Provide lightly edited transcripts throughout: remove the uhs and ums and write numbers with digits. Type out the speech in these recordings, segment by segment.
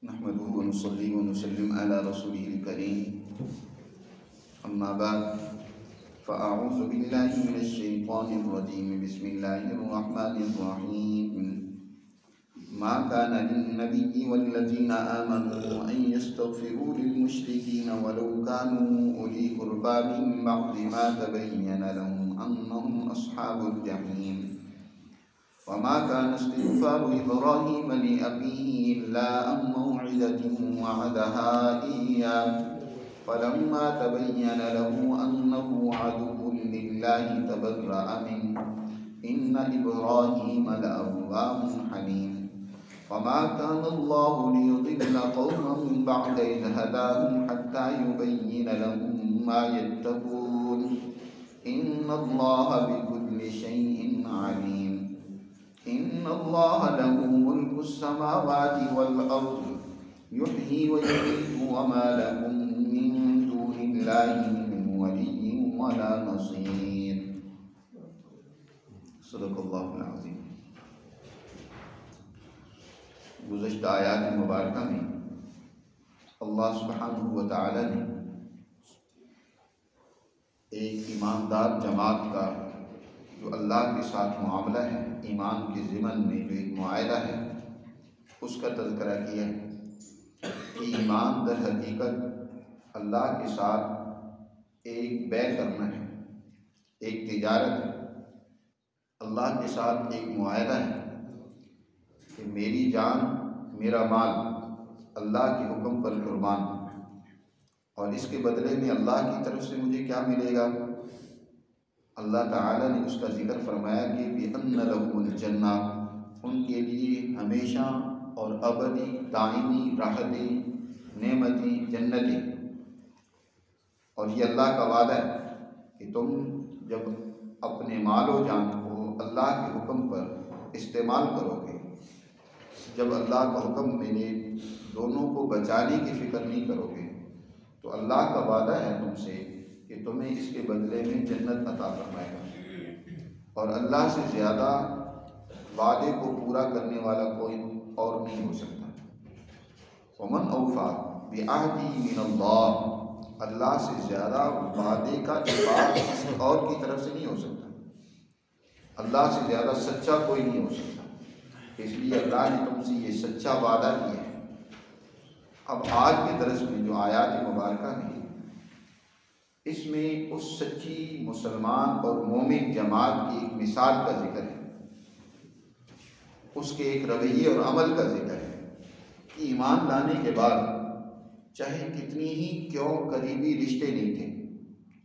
نحمده ونصلي ونسلم على رسوله الكريم أما بعد فأعوذ بالله من الشيطان الرجيم بسم الله الرحمن الرحيم ما كان للنبي والذين آمنوا أن يستغفروا للمشركين ولو كانوا أولي قربى من بعد ما تبين لهم أنهم أصحاب الجحيم وما كان استغفار إبراهيم لأبيه إلا عن موعدة وعدها إياه فلما تبين له أنه عدو لله تبرأ منه إن إبراهيم لأواه حليم وما كان الله ليضل قوما بعد إذ هداهم حتى يبين لهم ما يتقون إن الله بكل شيء عليم إن الله له ملك السماوات والأرض يحيي ويميت وما لهم من دون الله من ولي ولا نصير صدق اللہ العظیم۔ گزشتہ آیات مبارکہ میں اللہ سبحانہ و تعالی نے ایک ایماندار جماعت کا جو اللہ کے ساتھ معاملہ ہے، ایمان کے ضمن میں جو ایک معاہدہ ہے، اس کا تذکرہ کیا ہے کہ ایمان در حقیقت اللہ کے ساتھ ایک بے کرنا ہے، ایک تجارت ہے، اللہ کے ساتھ ایک معاہدہ ہے کہ میری جان میرا مال اللہ کے حکم پر قربان، اور اس کے بدلے میں اللہ کی طرف سے مجھے کیا ملے گا؟ اللہ تعالیٰ نے اس کا ذکر فرمایا کہ بِأَنَّ لَهُمُ الْجَنَّةَ، ان کے لیے ہمیشہ اور ابدی دائمی راحتیں، نعمتیں، جنتیں، اور یہ اللہ کا وعدہ ہے کہ تم جب اپنے مال و جان کو اللہ کے حکم پر استعمال کرو گے، جب اللہ کا حکم ملے دونوں کو بچانے کی فکر نہیں کرو گے، تو اللہ کا وعدہ ہے تم سے کہ تمہیں اس کے بدلے میں جنت عطا فرمائے گا، اور اللہ سے زیادہ وعدے کو پورا کرنے والا کوئی اور نہیں ہو سکتا۔ وَمَنْ أَوْفَىٰ بِعَهْدِهِ مِنَ اللَّهِ، اللہ سے زیادہ وعدے کا اطاعت کسی اور کی طرف سے نہیں ہو سکتا، اللہ سے زیادہ سچا کوئی نہیں ہو سکتا، اس لیے اللہ نے تم سے یہ سچا وعدہ کیا ہے۔ اب آج کے درس میں جو آیات مبارکہ ہیں، اس میں اس سچی مسلمان اور مومن جماعت کی ایک مثال کا ذکر ہے، اس کے ایک رویے اور عمل کا ذکر ہے کہ ایمان لانے کے بعد چاہے کتنی ہی کیوں قریبی رشتے نہیں تھے،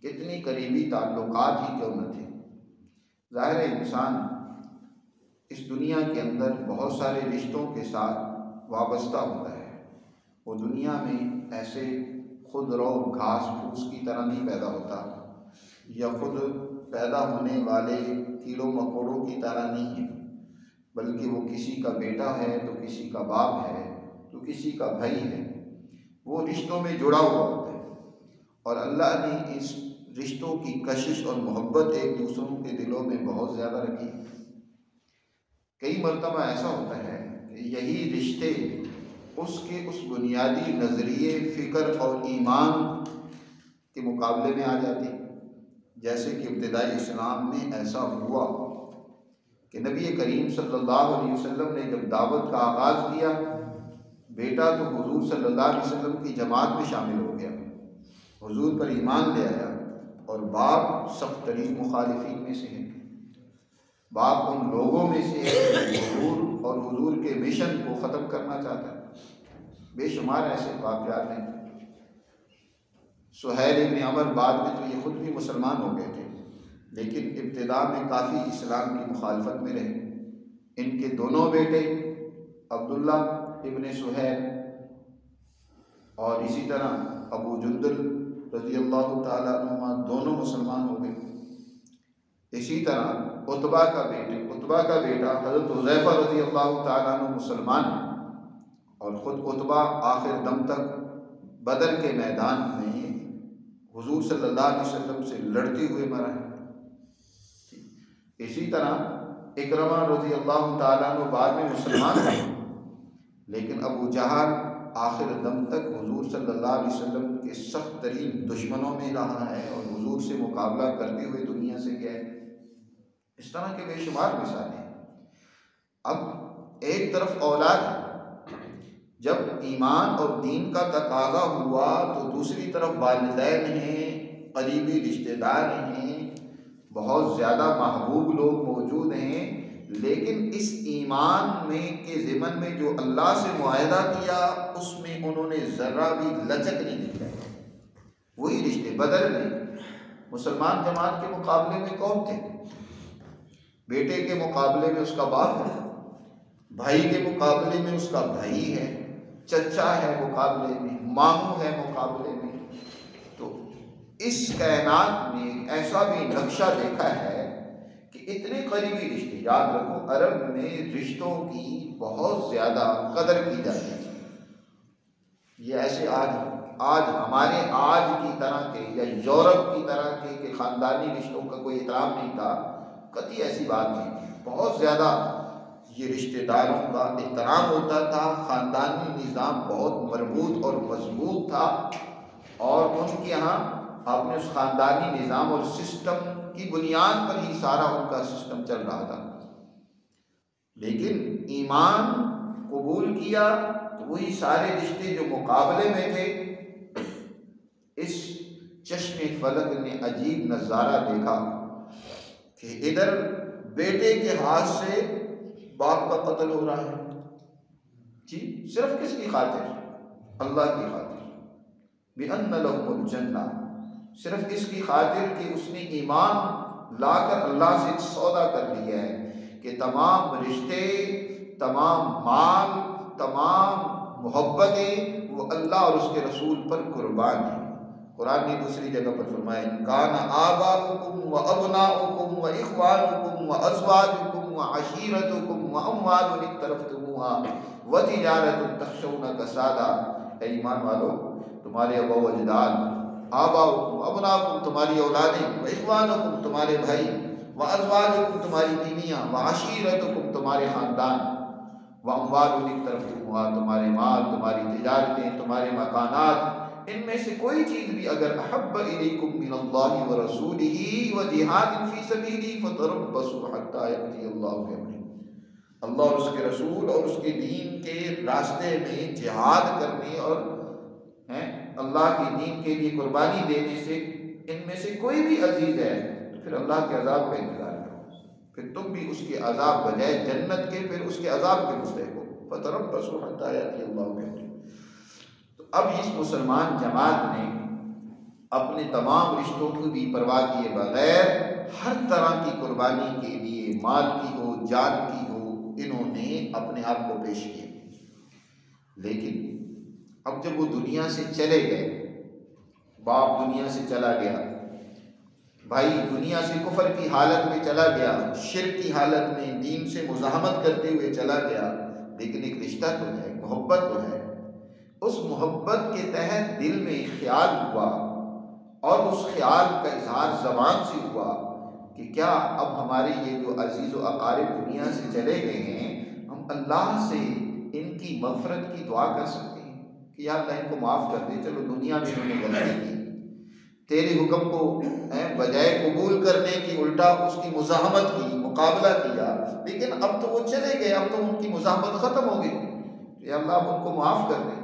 کتنی قریبی تعلقات ہی کیوں نہ تھے، ظاہر انسان اس دنیا کے اندر بہت سارے رشتوں کے ساتھ وابستہ ہوتا ہے، وہ دنیا میں ایسے خود رو گھاس پھوس کی طرح نہیں پیدا ہوتا، یا خود پیدا ہونے والے کیڑوں مکوڑوں کی طرح نہیں ہے، بلکہ وہ کسی کا بیٹا ہے تو کسی کا باپ ہے تو کسی کا بھائی ہے، وہ رشتوں میں جڑا ہوا ہوتا ہے، اور اللہ نے اس رشتوں کی کشش اور محبت ایک دوسروں کے دلوں میں بہت زیادہ رکھی۔ کئی مرتبہ ایسا ہوتا ہے کہ یہی رشتے اس بنیادی نظریے، فکر اور ایمان کے مقابلے میں آ جاتی، جیسے کہ ابتدائی اسلام میں ایسا ہوا کہ نبی کریم صلی اللہ علیہ وسلم نے جب دعوت کا آغاز کیا، بیٹا تو حضور صلی اللہ علیہ وسلم کی جماعت میں شامل ہو گیا، حضور پر ایمان لے آیا، اور باپ سخت ترین مخالفین میں سے ہے، باپ ان لوگوں میں سے ہے جو حضور اور حضور کے مشن کو ختم کرنا چاہتا ہے۔ بے شمار ایسے واقعات ہیں۔ سہیل ابن عمر بعد میں تو یہ خود بھی مسلمان ہو گئے تھے، لیکن ابتدا میں کافی اسلام کی مخالفت میں رہے۔ ان کے دونوں بیٹے عبداللہ ابن سہیل اور اسی طرح ابو جندل رضی اللہ تعالیٰ عنہ دونوں مسلمان ہو گئے۔ اسی طرح عتبہ کا بیٹا حضرت حذیفہ رضی اللہ تعالیٰ عنہ مسلمان ہے، اور خود عتبہ آخر دم تک بدر کے میدان میں حضور صلی اللہ علیہ وسلم سے لڑتے ہوئے مرا ہے۔ اسی طرح اکرمہ رضی اللہ تعالیٰ عنہ بعد میں مسلمان ہوئے، لیکن ابو جہل آخر دم تک حضور صلی اللہ علیہ وسلم کے سخت ترین دشمنوں میں رہا ہے اور حضور سے مقابلہ کرتے ہوئے دنیا سے گیا ہے۔ اس طرح کے بے شمار مثالیں ہیں۔ اب ایک طرف اولاد ہے، جب ایمان اور دین کا تقاضا ہوا تو دوسری طرف والدین ہیں، قریبی رشتہ دار ہیں، بہت زیادہ محبوب لوگ موجود ہیں، لیکن اس ایمان میں کے ضمن میں جو اللہ سے معاہدہ کیا اس میں انہوں نے ذرہ بھی لچک نہیں دکھائی۔ وہی رشتے بدر میں مسلمان جماعت کے مقابلے میں کون تھے؟ بیٹے کے مقابلے میں اس کا باپ ہے، بھائی کے مقابلے میں اس کا بھائی ہے، چچا ہے مقابلے میں، ماموں ہے مقابلے میں۔ تو اس کائنات میں ایک ایسا بھی نقشہ دیکھا ہے کہ اتنے قریبی رشتے، یاد رکھو عرب میں رشتوں کی بہت زیادہ قدر کی جاتی ہے۔ یہ ایسے آج ہمارے آج کی طرح کے یا یورپ کی طرح کے کہ خاندانی رشتوں کا کوئی احترام نہیں تھا، قطعی ایسی بات نہیں تھی۔ بہت زیادہ یہ رشتہ داروں کا احترام ہوتا تھا، خاندانی نظام بہت مربوط اور مضبوط تھا، اور ان کے یہاں آپ نے اس خاندانی نظام اور سسٹم کی بنیاد پر ہی سارا ان کا سسٹم چل رہا تھا۔ لیکن ایمان قبول کیا تو وہی سارے رشتے جو مقابلے میں تھے، اس چشم فلک نے عجیب نظارہ دیکھا کہ ادھر بیٹے کے ہاتھ سے باپ کا قتل ہو رہا ہے، جی صرف کس کی خاطر؟ اللہ کی خاطر، بِأَنَّ لَهُمُ الْجَنَّةَ، صرف اس کی خاطر کہ اس نے ایمان لا کر اللہ سے ایک سودا کر لیا ہے کہ تمام رشتے، تمام مال، تمام محبتیں وہ اللہ اور اس کے رسول پر قربان ہیں۔ قرآن نے دوسری جگہ پر فرمایا إِن كَانَ آبَاؤُكُمْ وَأَبْنَاؤُكُمْ وَإِخْوَانُكُمْ وَأَزْوَاجُكُمْ وَعَشِيرَتُكُمْ وَأَمْوَالٌ اقْتَرَفْتُمُوهَا وَتِجَارَةٌ تَخْشَوْنَ كَسَادَهَا، اے ایمان والو، تمہارے ابا و اجداد، آباؤکم ابناؤکم تمہاری اولادیں، وإخوانکم تمہارے بھائی، وأزواجکم تمہاری بیویاں، وعشیرتکم تمہارے خاندان، وأموال اقترفتموها تمہارے مال، تمہاری تجارتیں، تمہارے مکانات، ان میں سے کوئی چیز بھی اگر احب الیکم من اللہ ورسولہ وجہاد فی سبیلہ فتربصوا حتی یأتی اللہ بامرہ، اللہ اور اس کے رسول اور اس کے دین کے راستے میں جہاد کرنے اور اللہ کے دین کے لیے قربانی دینے سے ان میں سے کوئی بھی عزیز ہے تو پھر اللہ کے عذاب کا انتظار کرو، پھر تم بھی اس کے عذاب بجائے جنت کے پھر اس کے عذاب کے مستحق ہو، فتربصوا حتی یأتی اللہ بامرہ۔ تو اب اس مسلمان جماعت نے اپنے تمام رشتوں کی بھی پرواہ کیے بغیر ہر طرح کی قربانی کے لیے، مال کی ہو، جان کی ہو، انہوں نے اپنے آپ کو پیش کیا۔ لیکن اب جب وہ دنیا سے چلے گئے، باپ دنیا سے چلا گیا، بھائی دنیا سے کفر کی حالت میں چلا گیا، شرک کی حالت میں دین سے مزاحمت کرتے ہوئے چلا گیا، لیکن ایک رشتہ تو ہے، محبت تو ہے۔ اس محبت کے تحت دل میں خیال ہوا اور اس خیال کا اظہار زبان سے ہوا کہ کیا اب ہمارے یہ جو عزیز و اقارب دنیا سے چلے گئے ہیں، ہم اللہ سے ان کی مغفرت کی دعا کر سکتے ہیں کہ یا اللہ ان کو معاف کر دے، چلو دنیا میں انہوں نے غلطی کی، تیرے حکم کو بجائے قبول کرنے کی الٹا اس کی مزاحمت کی، مقابلہ کیا، لیکن اب تو وہ چلے گئے، اب تو ان کی مزاحمت ختم ہو گئی، یا اللہ اب ان کو معاف کر دے۔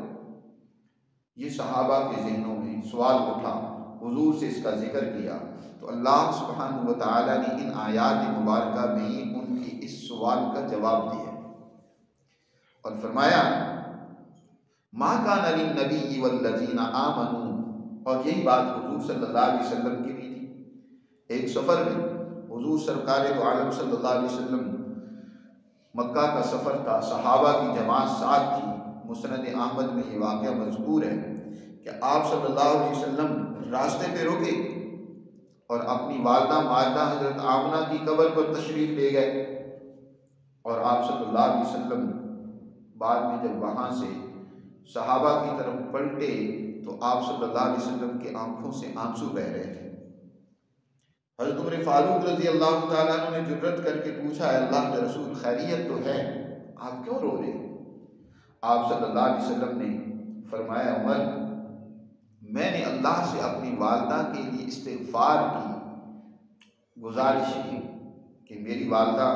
یہ صحابہ کے ذہنوں میں سوال اٹھا، حضور سے اس کا ذکر کیا تو اللہ سبحانہ و تعالیٰ نے ان آیات مبارکہ میں ان کی اس سوال کا جواب دیا اور فرمایا ما کان للنبی والذین آمنوا، اور یہی بات حضور صلی اللہ علیہ وسلم کی بھی تھی۔ ایک سفر میں حضور سرکار دو عالم صلی اللہ علیہ وسلم، مکہ کا سفر تھا، صحابہ کی جماعت ساتھ تھی، مسند احمد میں یہ واقعہ مذکور ہے کہ آپ صلی اللہ علیہ وسلم راستے پہ رکے اور اپنی والدہ ماجدہ حضرت آمنہ کی قبر پر تشریف لے گئے، اور آپ صلی اللہ علیہ وسلم بعد میں جب وہاں سے صحابہ کی طرف پلٹے تو آپ صلی اللہ علیہ وسلم کی آنکھوں سے آنسو بہہ رہے تھے۔ حضرت عمر فاروق رضی اللہ تعالیٰ عنہ نے جرأت کر کے پوچھا، ہے اللہ کے رسول خیریت تو ہے، آپ کیوں رو رہے ہیں؟ آپ صلی اللہ علیہ وسلم نے فرمایا عمر میں نے اللہ سے اپنی والدہ کے لیے استغفار کی گزارش کی کہ میری والدہ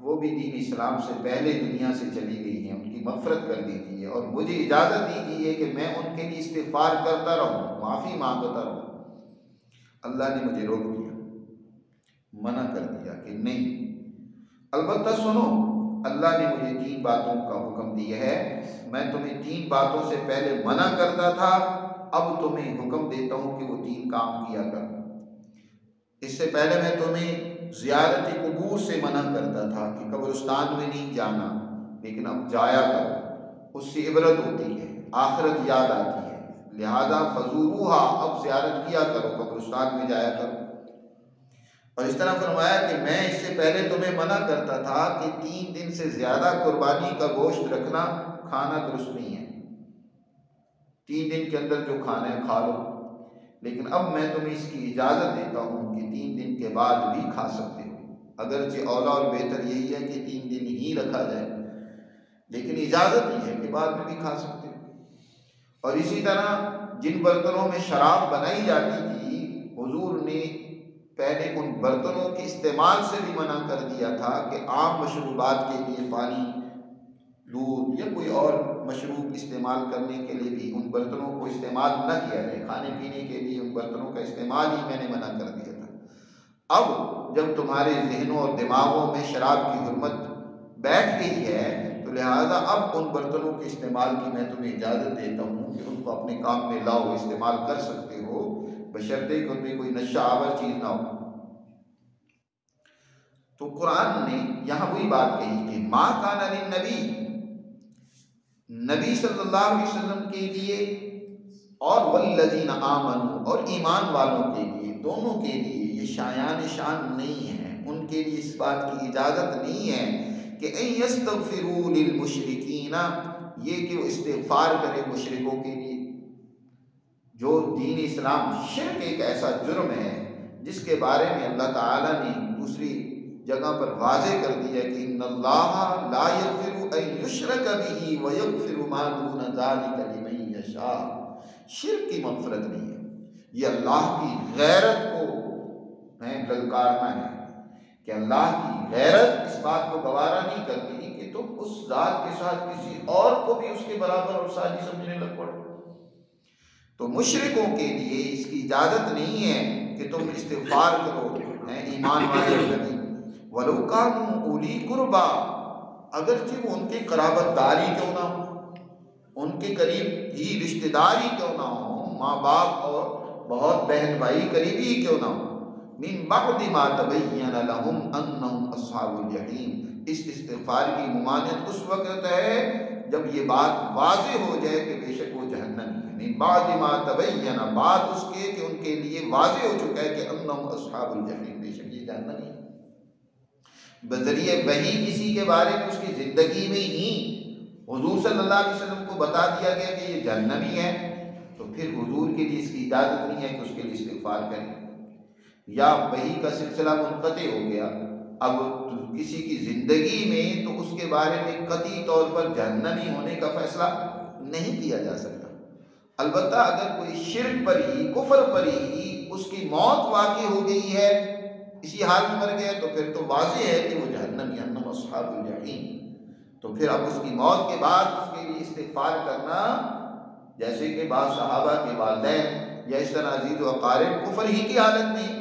وہ بھی دین اسلام سے پہلے دنیا سے چلی گئی ہیں، ان کی مغفرت کر دیجیے اور مجھے اجازت دیجیے کہ میں ان کے لیے استغفار کرتا رہوں، معافی مانگتا رہوں۔ اللہ نے مجھے روک دیا، منع کر دیا کہ نہیں، البتہ سنو، اللہ نے مجھے 3 باتوں کا حکم دیا ہے، میں تمہیں 3 باتوں سے پہلے منع کرتا تھا، اب تمہیں حکم دیتا ہوں کہ وہ 3 کام کیا کر۔ اس سے پہلے میں تمہیں زیارت قبور سے منع کرتا تھا کہ قبرستان میں نہیں جانا، لیکن اب جایا کرو، اس سے عبرت ہوتی ہے، آخرت یاد آتی ہے، لہذا فزوروہا، اب زیارت کیا کرو، قبرستان میں جایا کرو۔ اور اس طرح فرمایا کہ میں اس سے پہلے تمہیں منع کرتا تھا کہ 3 دن سے زیادہ قربانی کا گوشت رکھنا، کھانا درست نہیں ہے، 3 دن کے اندر جو کھانا ہے کھا لو، لیکن اب میں تمہیں اس کی اجازت دیتا ہوں کہ 3 دن کے بعد بھی کھا سکتے ہو، اگرچہ اولا اور بہتر یہی ہے کہ 3 دن ہی رکھا جائے، لیکن اجازت یہ ہے کہ بعد میں بھی کھا سکتے ہو۔ اور اسی طرح جن برتنوں میں شراب بنائی جاتی تھی، حضور نے پہلے ان برتنوں کے استعمال سے بھی منع کر دیا تھا کہ عام مشروبات کے لیے پانی، دودھ یا کوئی اور مشروب استعمال کرنے کے لیے بھی ان برتنوں کو استعمال نہ کیا جائے، کھانے پینے کے لیے ان برتنوں کا استعمال ہی میں نے منع کر دیا تھا۔ اب جب تمہارے ذہنوں اور دماغوں میں شراب کی حرمت بیٹھ گئی ہے تو لہٰذا اب ان برتنوں کے استعمال کی میں تمہیں اجازت دیتا ہوں کہ ان کو اپنے کام میں لاؤ، استعمال کر سکتے ہو، بشرطے کہ ان میں کوئی نشہ آور چیز نہ ہو۔ تو قرآن نے یہاں وہی بات کہی کہ ما کان للنبی، نبی صلی اللہ علیہ وسلم کے لیے اور والذین آمنوا، اور ایمان والوں کے لیے، دونوں کے لیے یہ شایان شان نہیں ہے، ان کے لیے اس بات کی اجازت نہیں ہے کہ ان یستغفروا للمشرکین، یہ کہ وہ استغفار کرے مشرکوں کے لیے۔ جو دین اسلام، شرک ایک ایسا جرم ہے جس کے بارے میں اللہ تعالیٰ نے دوسری جگہ پر واضح کر دیا کہ ان اللہ لا یغفر ان یشرک بہ ویغفر ما دون ذلک لمن یشاء، شرک کی مغفرت نہیں ہے، یہ اللہ کی غیرت کو للکارنا ہے کہ اللہ کی غیرت اس بات کو گوارا نہیں کرتی کہ تم اس ذات کے ساتھ کسی اور کو بھی اس کے برابر اور ساجی سمجھنے لگ پڑو۔ تو مشرکوں کے لیے اس کی اجازت نہیں ہے کہ تم استغفار کرو، ایمان والے نبی، وَلَوْ كَانُوا أُولِي قُرْبَىٰ، اگرچہ وہ ان کے قرابت داری کیوں نہ ہو، ان کے قریب ہی رشتہ داری کیوں نہ ہو، ماں باپ اور بہت بہن بھائی قریبی کیوں نہ ہو، مِن بَعْدِ مَا تَبَيَّنَ لَهُمْ أَنَّهُمْ أَصْحَابُ الْجَحِيمِ، اس استغفار کی ممانعت اس وقت ہے جب یہ بات واضح ہو جائے کہ بے شک وہ جہنمی ہے، مِن بَعْدِ مَا تَبَيَّنَ، بعد اس کے کہ ان کے لیے واضح ہو چکا ہے کہ أَنَّهُمْ أَصْحَابُ الْجَحِيمِ، بے شک یہ جہنمی ہے۔ بذریعہ وحی کسی کے بارے میں اس کی زندگی میں ہی حضور صلی اللہ علیہ وسلم کو بتا دیا گیا کہ یہ جہنمی ہے، تو پھر حضور کے لیے اس کی اجازت نہیں ہے کہ اس کے لیے استغفار کریں، یا وحی کا سلسلہ منقطع ہو گیا، اب کسی کی زندگی میں تو اس کے بارے میں قطعی طور پر جہنمی ہونے کا فیصلہ نہیں کیا جا سکتا۔ البتہ اگر کوئی شرک پر ہی، کفر پر ہی اس کی موت واقع ہو گئی ہے، اسی حال میں مر گیا، تو پھر تو واضح ہے کہ وہ جہنمی، انہم اصحاب الجحیم۔ تو پھر اب اس کی موت کے بعد اس کے لیے استغفار کرنا، جیسے کہ بعض صحابہ کے والدین یا اس طرح عزیز و اقارب کفر ہی کی حالت میں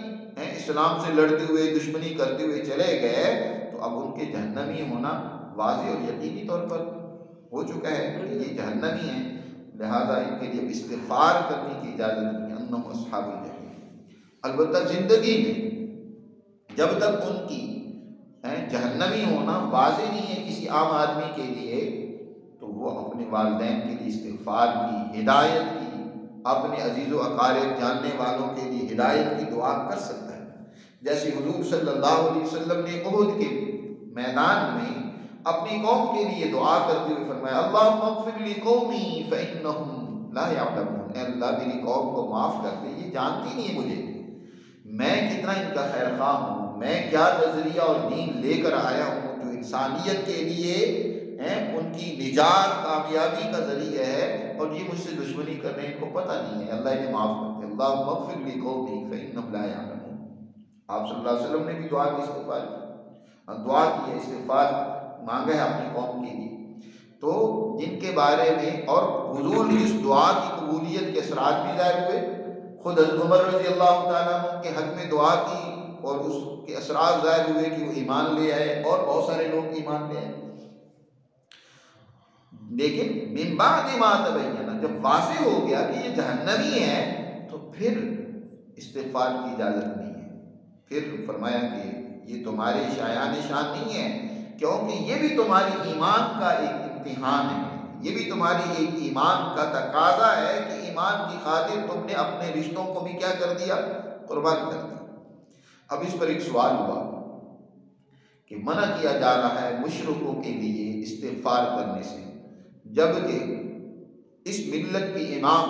اسلام سے لڑتے ہوئے، دشمنی کرتے ہوئے چلے گئے، تو اب ان کے جہنمی ہونا واضح اور یقینی طور پر ہو چکا ہے کہ یہ جہنمی ہیں، لہذا ان کے لیے استغفار کرنے کی اجازت نہیں ہے، انہم اصحاب الجحیم۔ البتہ زندگی میں جب تک ان کی جہنمی ہونا واضح نہیں ہے کسی عام آدمی کے لیے، تو وہ اپنے والدین کے لیے استغفار کی، ہدایت کی، اپنے عزیز و اقارب جاننے والوں کے لیے ہدایت کی دعا کر سکتا ہے۔ جیسے حضور صلی اللہ علیہ وسلم نے احد کے میدان میں اپنی قوم کے لیے دعا کرتے ہوئے فرمایا اللہم اغفر لقومی فإنہم لا یعلمون، اے اللہ میری قوم کو معاف کر دے، یہ جانتی نہیں ہے مجھے، میں کتنا ان کا خیر خواہ ہوں، میں کیا نظریہ اور دین لے کر آیا ہوں جو انسانیت کے لیے ہیں ان کی نجات کامیابی کا ذریعہ ہے، اور یہ مجھ سے دشمنی کر رہے ہیں، ان کو پتہ نہیں ہے، اللہ انہیں معاف کرتے۔ اللہم اغفر لقومی فإنہم لا یعلمون۔ آپ صلی اللہ علیہ وسلم نے بھی دعا کی، استغفار کی، دعا کی ہے، استغفار مانگا ہے اپنی قوم کے لیے، تو جن کے بارے میں، اور حضور کی اس دعا کی قبولیت کے اثرات بھی ظاہر ہوئے۔ خود حضرت عمر رضی اللہ تعالیٰ عنہ کے حق میں دعا کی اور اس کے اثرات ظاہر ہوئے کہ وہ ایمان لے آئے، اور بہت سارے لوگ ایمان لے آئے۔ لیکن من بعد ما تبین، جب واضح ہو گیا کہ یہ جہنمی ہے، تو پھر استغفار کی اجازت نہیں ہے۔ پھر فرمایا کہ یہ تمہارے شایان شان نہیں ہے، کیونکہ یہ بھی تمہاری ایمان کا ایک امتحان ہے، یہ بھی تمہاری ایک ایمان کا تقاضا ہے کہ ایمان کی خاطر تم نے اپنے رشتوں کو بھی کیا کر دیا، قربان کر دیا۔ اب اس پر ایک سوال ہوا کہ منع کیا جا رہا ہے مشرکوں کے لیے استغفار کرنے سے، جبکہ اس ملت کی امام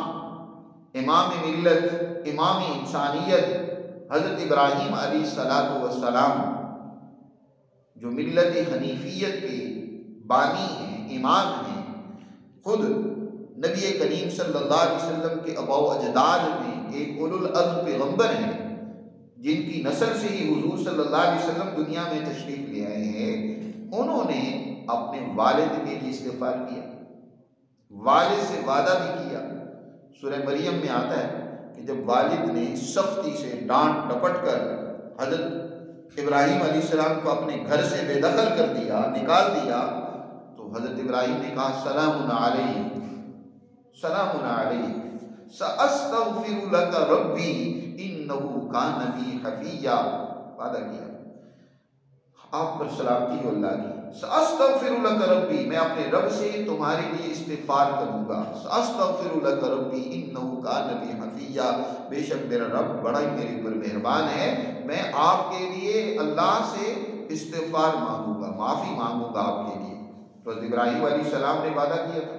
ملت، امام انسانیت حضرت ابراہیم علیہ السلام، جو ملت حنیفیت کے بانی ہیں، امام ہیں، خود نبی کریم صلی اللہ علیہ وسلم کے آباء و اجداد میں ایک اولو العزم پیغمبر ہیں، جن کی نسل سے ہی حضور صلی اللہ علیہ وسلم دنیا میں تشریف لے آئے ہیں، انہوں نے اپنے والد کے لیے استغفار کیا، والد سے وعدہ بھی کیا۔ سورہ مریم میں آتا ہے کہ جب والد نے سختی سے ڈانٹ ڈپٹ کر حضرت ابراہیم علیہ السلام کو اپنے گھر سے بے دخل کر دیا، نکال دیا، تو حضرت ابراہیم نے کہا سلام علیک، سلام علیک، سأستغفر لک ربی انہ کان بی حفیہ، وعدہ کیا آپ پر سلامتی ہو اللہ کی۔ سأستغفر لک ربی، میں اپنے رب سے تمہارے لیے استغفار کروں گا۔ سأستغفر لک ربی انہ کان بی حفیہ، بے شک میرا رب بڑا ہی میرے اوپر مہربان ہے، میں آپ کے لیے اللہ سے استغفار مانگوں گا، معافی مانگوں گا آپ کے لیے۔ تو حضرت ابراہیم علیہ السلام نے وعدہ کیا تھا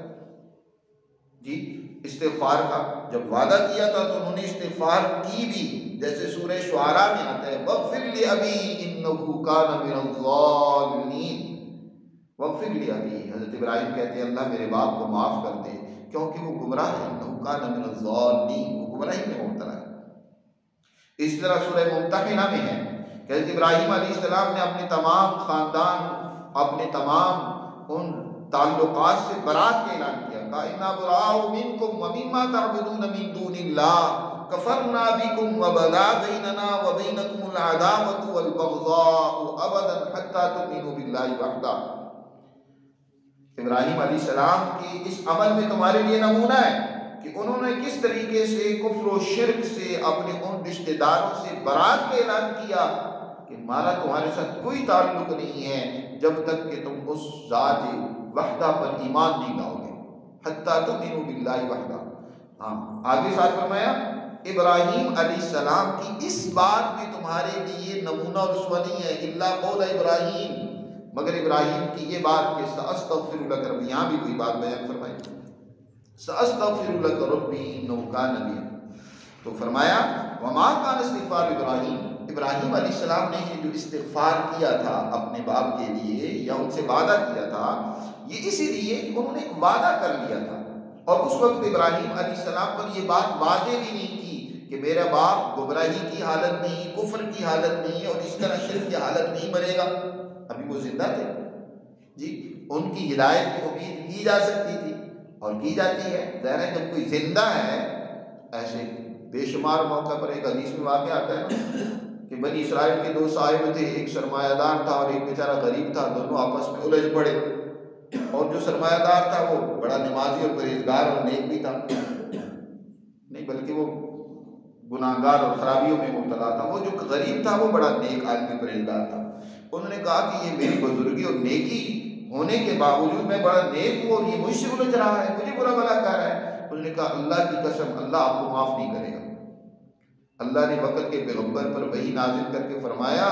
جی استغفار کا، جب وعدہ کیا تھا تو انہوں نے استغفار کی بھی، جیسے سورہ شعراء میں آتا ہے وَاغْفِرْ لِأَبِي إِنَّهُ كَانَ مِنَ الضَّالِّينَ۔ وَاغْفِرْ لِأَبِي، حضرت ابراہیم کہتے ہیں اللہ میرے باپ کو معاف کر دے کیونکہ وہ گمراہ ہے، إِنَّهُ كَانَ مِنَ الضَّالِّينَ، وہ گمراہی میں مبتلا ہے۔ اس طرح سورہ ممتحنہ میں ہے کہ حضرت ابراہیم علیہ السلام نے اپنے تمام خاندان، اپنے تمام ان تعلقات سے برات کا اعلان کیا، کہا اِنَّا بُرَاءُ مِنْكُمْ وَمِمَّا تَعْبُدُونَ مِن دُونِ اللَّهِ كَفَرْنَا بِكُمْ وَبَدَا بَيْنَنَا وَبَيْنَكُمُ الْعَدَاوَةُ وَالْبَغْضَاءُ أَبَدًا حَتَّى تُؤْمِنُوا بِاللَّهِ وَحْدَهُ۔ ابراہیم علیہ السلام کی اس عمل میں تمہارے لیے نمونہ ہے کہ انہوں نے کس طریقے سے کفر و شرک سے، اپنے ان رشتہ داروں سے برات کا اعلان کیا کہ ہمارا تمہارے ساتھ کوئی تعلق نہیں ہے جب تک کہ تم اس ذات وحدہ پر ایمان نہیں لاؤ گے، حتیٰ تؤمنوا باللہ وحدہ۔ ہاں آگے ساتھ فرمایا ابراہیم علیہ السلام کی اس بات میں تمہارے لیے نمونہ اور اسوہ نہیں ہے، الا قول ابراہیم، مگر ابراہیم کی یہ بات کہ سأستغفر لک ربی، یہاں بھی کوئی بات بیان فرمائی، سأستغفر لک ربی انہ کان بی، تو فرمایا وما کان استغفار ابراہیم، ابراہیم علیہ السلام نے یہ جو استغفار کیا تھا اپنے باپ کے لیے یا ان سے وعدہ کیا تھا، یہ اسی لیے کہ انہوں نے ایک وعدہ کر لیا تھا، اور اس وقت ابراہیم علیہ السلام پر یہ بات واضح بھی نہیں کی کہ میرا باپ گمراہی کی حالت نہیں، کفر کی حالت نہیں اور اس طرح شرک کی حالت نہیں مرے گا، ابھی وہ زندہ تھے جی، ان کی ہدایت کی امید کی جا سکتی تھی اور کی جاتی ہے، ظاہر ہے جب کوئی زندہ ہے، ایسے بے شمار موقع پر ایک حدیث میں واقع آتا ہے نا کہ بنی اسرائیل کے دو صاحب تھے، ایک سرمایہ دار تھا اور ایک بیچارہ غریب تھا، دونوں آپس میں الجھ پڑے، اور جو سرمایہ دار تھا وہ بڑا نمازی اور پرہیزگار اور نیک بھی تھا، نہیں بلکہ وہ گناہگار اور خرابیوں میں مبتلا تھا، وہ جو غریب تھا وہ بڑا نیک آدمی پرہیزگار تھا۔ انہوں نے کہا کہ یہ میری بزرگی اور نیکی ہونے کے باوجود میں بڑا نیک ہوں اور یہ مجھ سے الجھ رہا ہے، مجھے برا بھلا کہہ رہا ہے۔ انہوں نے کہا اللہ کی قسم اللہ آپ کو معاف نہیں کرے گا۔ اللہ نے وقت کے پیغمبر پر وحی نازل کر کے فرمایا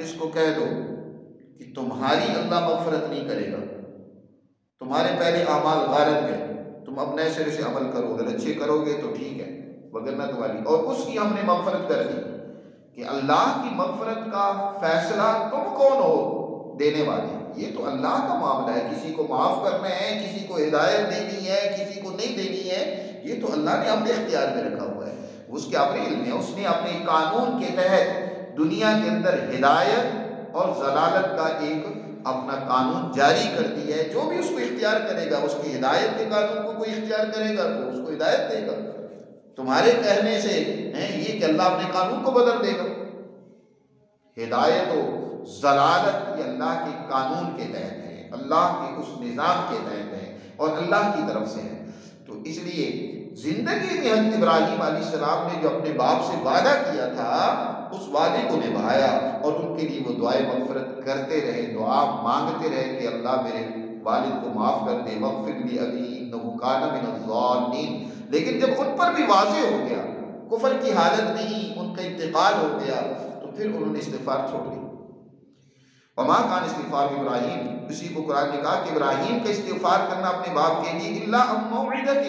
اس کو کہہ دو کہ تمہاری اللہ مغفرت نہیں کرے گا، تمہارے پہلے اعمال غارت گئے، تم اب نئے سرے سے عمل کرو، اگر اچھے کرو گے تو ٹھیک ہے وگرنہ تمہاری، اور اس کی ہم نے مغفرت کر دی کہ اللہ کی مغفرت کا فیصلہ تم کون ہو دینے والے، یہ تو اللہ کا معاملہ ہے، کسی کو معاف کرنا ہے، کسی کو ہدایت دینی ہے، کسی کو نہیں دینی ہے، یہ تو اللہ نے اپنے اختیار میں رکھا ہوا ہے، اس کے اپنے علم ہے، اس نے اپنے قانون کے تحت دنیا کے اندر ہدایت اور ضلالت کا ایک اپنا قانون جاری کر دیا ہے۔ جو بھی اس کو اختیار کرے گا، اس کی ہدایت کے قانون کو کوئی اختیار کرے گا تو اس کو ہدایت دے گا۔ تمہارے کہنے سے یہ کہ اللہ اپنے قانون کو بدل دے گا، ہدایت و ضلالت یہ اللہ کے قانون کے تحت ہے، اللہ کے اس نظام کے تحت ہے اور اللہ کی طرف سے ہے۔ تو اس لیے زندگی میں حضرت ابراہیم علیہ السلام نے جو اپنے باپ سے وعدہ کیا تھا اس وعدے کو نبھایا، اور ان کے لیے وہ دعائے مغفرت کرتے رہے، دعا مانگتے رہے کہ اللہ میرے والد کو معاف کر دے، واغفر لی ابی انہ کان من الضالین۔ لیکن جب ان پر بھی واضح ہو گیا، کفر کی حالت نہیں، ان کا انتقال ہو گیا، تو پھر انہوں نے استغفار چھوڑ دی۔ وما کان استغفار ابراہیم، اسی کو قرآن نے کہا کہ ابراہیم کا استغفار کرنا اپنے باپ کے لیے الا عن موعدۃ،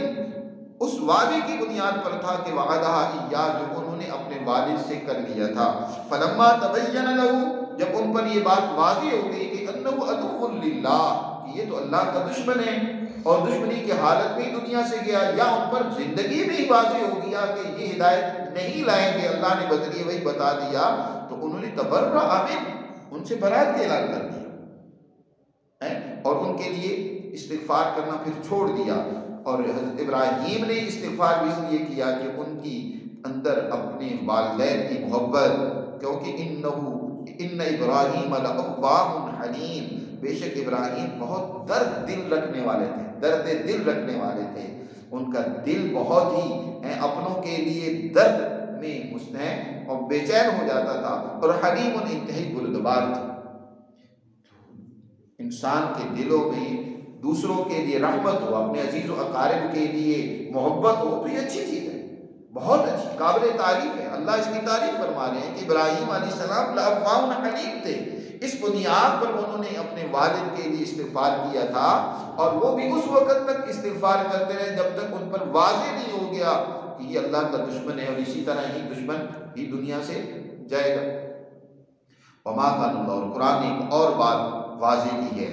اس وعدے کی بنیاد پر تھا کہ وعدہ ایاہ، جو انہوں نے اپنے والد سے کر لیا تھا۔ فلما تبین لہ، جب ان پر یہ بات واضح ہو گئی کہ انہ عدو للہ، کہ یہ تو اللہ کا دشمن ہے اور دشمنی کی حالت میں دنیا سے گیا، یا ان پر زندگی میں ہی واضح ہو گیا کہ یہ ہدایت نہیں لائیں گے، اللہ نے بدلیے وہی بتا دیا، تو انہوں نے تبرأ منہ، ان سے برات کا اعلان کر دیا اور ان کے لیے استغفار کرنا پھر چھوڑ دیا۔ اور حضرت ابراہیم نے استغفار بھی اس لیے کیا کہ ان کی اندر اپنے والدین کی محبت، کیونکہ ان ابراہیم لأواہ حلیم، بے شک ابراہیم بہت درد دل رکھنے والے تھے، درد دل رکھنے والے تھے، ان کا دل بہت ہی اپنوں کے لیے درد میں مستحق اور بے چین ہو جاتا تھا، اور حلیم انتہائی بردبار تھے۔ انسان کے دلوں میں دوسروں کے لیے رحمت ہو، اپنے عزیز و اقارب کے لیے محبت ہو، تو یہ اچھی چیز ہے، بہت اچھی، قابل تعریف ہے۔ اللہ اس کی تعریف فرما رہے ہیں کہ ابراہیم علیہ السلام لأواہ حلیم تھے، اس بنیاد پر انہوں نے اپنے والد کے لیے استغفار کیا تھا، اور وہ بھی اس وقت تک استغفار کرتے رہے جب تک ان پر واضح نہیں ہو گیا کہ یہ اللہ کا دشمن ہے، اور اسی طرح ہی دشمن بھی دنیا سے جائے گا۔ وما کان اللہ، اور قرآن نے ایک اور بات واضح کی ہے،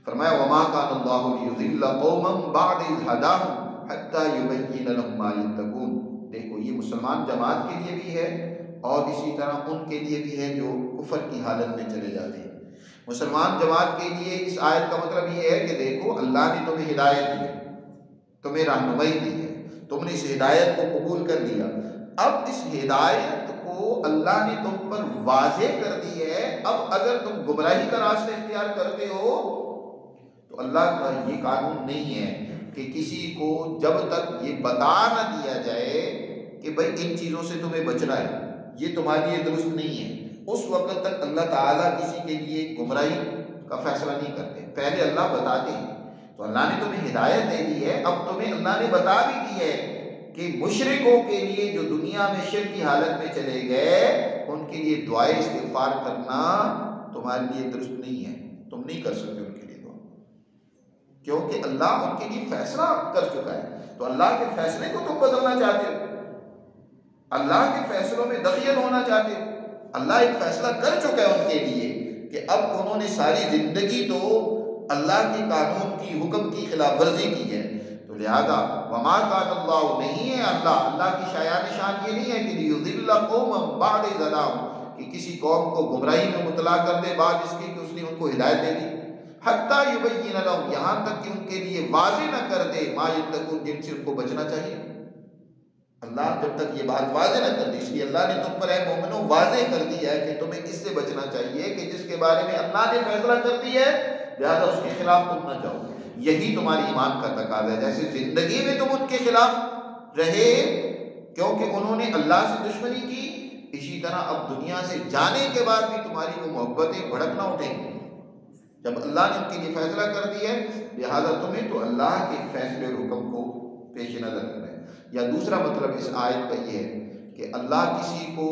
فرمایا وما کان اللہ لیضل قوما بعد اذ ھداھم حتی یبین لہم ما یتقون۔ دیکھو یہ مسلمان جماعت کے لیے بھی ہے اور اسی طرح ان کے لیے بھی ہے جو کفر کی حالت میں چلے جاتے ہیں۔ مسلمان جماعت کے لیے اس آیت کا مطلب یہ ہے کہ دیکھو اللہ نے تمہیں ہدایت دی ہے، تمہیں رہنمائی دی ہے، تم نے اس ہدایت کو قبول کر لیا، اب اس ہدایت کو اللہ نے تم پر واضح کر دی ہے، اب اگر تم گمراہی کا راستہ اختیار کرتے ہو تو اللہ کا یہ قانون نہیں ہے کہ کسی کو جب تک یہ بتا نہ دیا جائے کہ بھئی ان چیزوں سے تمہیں بچنا ہے، یہ تمہارے لیے درست نہیں ہے، اس وقت تک اللہ تعالیٰ کسی کے لیے گمراہی کا فیصلہ نہیں کرتے، پہلے اللہ بتاتے ہیں۔ تو اللہ نے تمہیں ہدایت دے دی ہے، اب تمہیں اللہ نے بتا بھی دی ہے کہ مشرکوں کے لیے جو دنیا میں شرک کی حالت میں چلے گئے، ان کے لیے دعائے استغفار کرنا تمہارے لیے درست نہیں ہے، تم نہیں کر سکتے ان کے لیے دعا، کیونکہ اللہ ان کے لیے فیصلہ کر چکا ہے۔ تو اللہ کے فیصلے کو تم بدلنا چاہتے ہو، اللہ کے فیصلوں میں دخیل ہونا چاہتے ہو، اللہ ایک فیصلہ کر چکا ہے ان کے لیے کہ اب انہوں نے ساری زندگی تو اللہ کے قانون کی، حکم کی خلاف ورزی کی ہے، تو لہذا وما کان اللہ، نہیں ہے اللہ کی شایان شان یہ نہیں ہے کہ لیضل قوما بعد اذ ھداھم، کہ کسی قوم کو گمراہی میں مبتلا کر دے بعد اس کے کہ اس نے ان کو ہدایت دے دی، حتی یبین لہم، یہاں تک کہ ان کے لیے واضح نہ کر دے ما یتقون، جن سے ان کو بچنا چاہیے۔ اللہ جب تک یہ بات واضح نہ کر دی، اس لیے اللہ نے تم پر اے مومنو واضح کر دیا ہے کہ تمہیں کس سے بچنا چاہیے، کہ جس کے بارے میں اللہ نے فیصلہ کر دی ہے لہذا اس کے خلاف تم نہ جاؤ، یہی تمہاری ایمان کا تقاضا ہے۔ جیسے زندگی میں تم ان کے خلاف رہے کیونکہ انہوں نے اللہ سے دشمنی کی، اسی طرح اب دنیا سے جانے کے بعد بھی تمہاری وہ محبتیں بھڑک نہ اٹھیں گی، جب اللہ نے ان کے لیے فیصلہ کر دیا ہے لہذا تمہیں تو اللہ کے فیصلے اور حکم کو پیش نظر رکھنا ہے۔ یا دوسرا مطلب اس آیت کا یہ ہے کہ اللہ کسی کو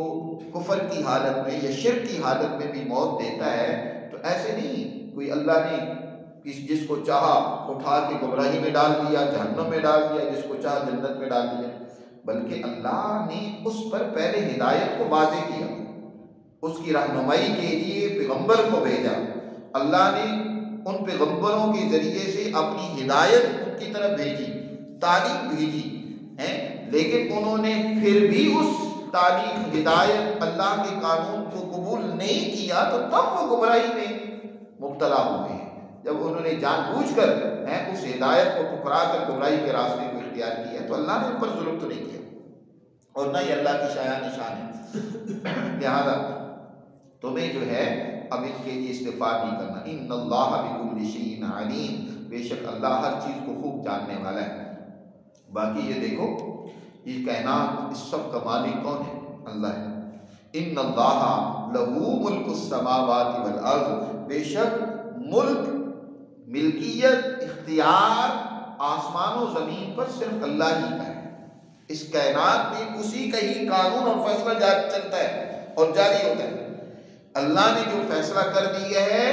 کفر کی حالت میں یا شرک کی حالت میں بھی موت دیتا ہے تو ایسے نہیں کوئی اللہ نے جس کو چاہا اٹھا کے گمراہی میں ڈال دیا، جہنم میں ڈال دیا، جس کو چاہا جنت میں ڈال دیا، بلکہ اللہ نے اس پر پہلے ہدایت کو واضح کیا، اس کی رہنمائی کے لیے پیغمبر کو بھیجا، اللہ نے ان پیغمبروں کے ذریعے سے اپنی ہدایت ان کی طرف بھیجی، تعلیم بھیجی ہے، لیکن انہوں نے پھر بھی اس تعلیم، ہدایت، اللہ کے قانون کو قبول نہیں کیا، تو تب وہ گمراہی میں مبتلا ہوئے ہیں۔ جب انہوں نے جان بوجھ کر اس ہدایت کو ٹھکرا کر گمراہی کے راستے کو اختیار کیا، تو اللہ نے ان پر ظلم تو نہیں کیا، اور نہ ہی اللہ کی شایان نشان ہے۔ لہذا تمہیں جو ہے اب ان کے لیے استغفار نہیں کرنا۔ ان اللہ بکل شیء علیم، بے شک اللہ ہر چیز کو خوب جاننے والا ہے۔ باقی یہ دیکھو، یہ کائنات، اس سب کا مالک کون ہے؟ اللہ ہے۔ ان اللہ لہو ملک السماوات والارض، بے شک ملک، ملکیت، اختیار آسمان و زمین پر صرف اللہ ہی کا ہے۔ اس کائنات میں اسی کا ہی قانون اور فیصلہ چلتا ہے اور جاری ہوتا ہے۔ اللہ نے جو فیصلہ کر دیا ہے،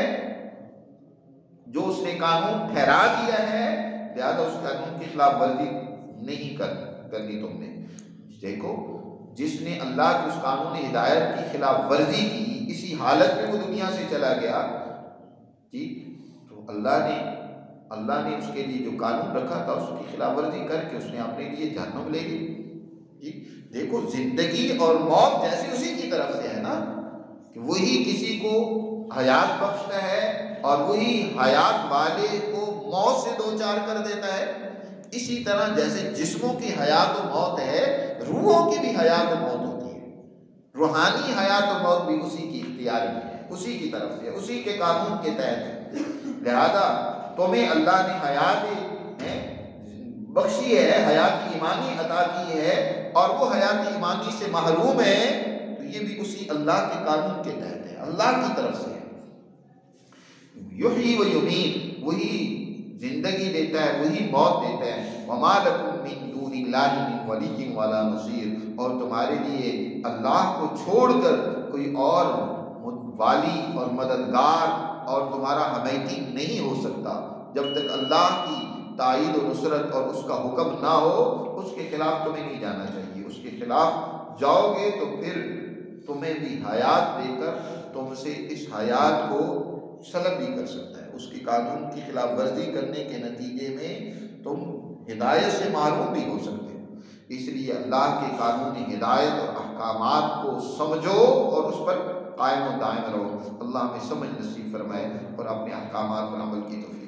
جو اس نے قانون ٹھہرا دیا ہے، لہذا اس قانون کی خلاف ورزی نہیں کرنی تم نے۔ دیکھو، جس نے اللہ کے اس قانون ہدایت کی خلاف ورزی کی، اسی حالت میں وہ دنیا سے چلا گیا جی، تو اللہ نے اس کے لیے جو قانون رکھا تھا اس کی خلاف ورزی کر کے اس نے اپنے لیے جہنم لے لی جی۔ دیکھو، زندگی اور موت جیسے اسی کی طرف سے ہے نا، کہ وہی کسی کو حیات بخشتا ہے اور وہی حیات والے کو موت سے دوچار کر دیتا ہے۔ اسی طرح جیسے جسموں کی حیات و موت ہے، روحوں کی بھی حیات و موت ہوتی ہے۔ روحانی حیات و موت بھی اسی کی اختیار میں ہے، اسی کی طرف سے، اسی کے قانون کے تحت ہے۔ لہذا تمہیں اللہ نے حیات بخشی ہے، حیات ایمانی عطا کی ہے، اور وہ حیات ایمانی سے محروم ہے، تو یہ بھی اسی اللہ کے قانون کے تحت ہے، اللہ کی طرف سے ہے۔ یحیی و یمیت، وہی زندگی دیتا ہے، وہی موت دیتا ہے۔ وما لکم من دون اللہ من ولی ولا نصیر، اور تمہارے لیے اللہ کو چھوڑ کر کوئی اور والی اور مددگار اور تمہارا حمایتی نہیں ہو سکتا۔ جب تک اللہ کی تائید و نصرت اور اس کا حکم نہ ہو، اس کے خلاف تمہیں نہیں جانا چاہیے۔ اس کے خلاف جاؤ گے تو پھر تمہیں بھی حیات دے کر تم سے اس حیات کو سلب بھی کر سکتا ہے۔ اس کی قانون کی خلاف ورزی کرنے کے نتیجے میں تم ہدایت سے محروم بھی ہو سکتے ہو۔ اس لیے اللہ کے قانون ہدایت اور احکامات کو سمجھو اور اس پر قائم و دائم رہو۔ اللہ ہمیں سمجھ نصیب فرمائے اور اپنے احکامات پر عمل کی توفیق